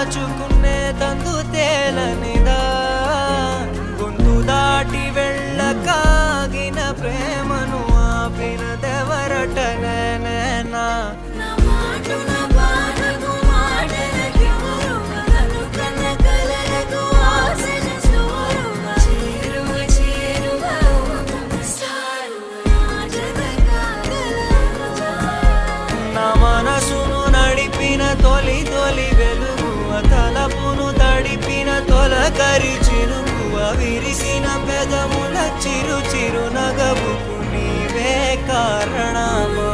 దోచుకునే తందు తేలనిదా గొంతు దాటి వెళ్ళకాగిన ప్రేమను ఆపినదెవరట నేనేనా మనసును నడిపిన తొలి తొలి వెలుగు తలపును తడిపిన తొలకరి చిరుగు విరిసిన పెదముల చిరు చిరు నగవుకు నీవే కారణమా.